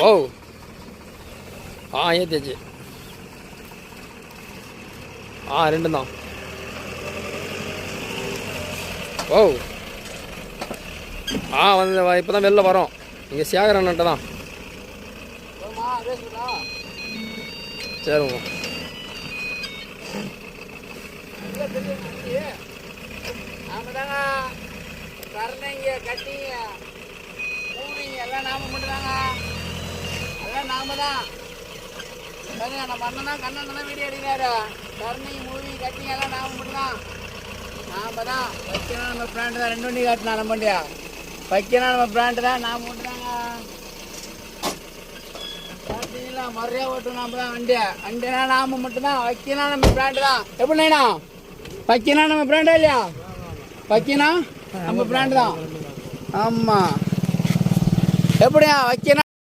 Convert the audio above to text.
ஓ ஏற்றியாச்சு. ரெண்டும் தான். ஓ வந்து இப்போ தான் வெளில வரோம். இங்கே சேகரன்ட்ட தான். சரிங்க. கட்டிங்க மூவிங்க எல்லாம் நாம மட்டும்தாங்க. எல்லாம் நாம தான். நம்ம அண்ணன் தான் கண்ணன் தான் வீடியோ எடுக்கிறாரு. கருணை மூவி கட்டிங்க எல்லாம் நாம மட்டும்தான். நாம தான் வைக்கணும். நம்ம பிராண்டு தான். 2 வண்டி காட்டினா நம்ம வண்டியா வைக்கணும். நம்ம பிராண்டு தான். நாம மட்டும்தாங்க. பார்த்தீங்களா முறையா ஓட்டும். நாம தான் வண்டியா வண்டினா நாம மட்டும்தான். வைக்கணும் நம்ம பிராண்டு தான். எப்படிண்ணா வைக்கணும் நம்ம பிராண்டா இல்லையா? வைக்கணும் நம்ம பிராண்டு தான். ஆமாம் எப்படியா வைக்கணும்.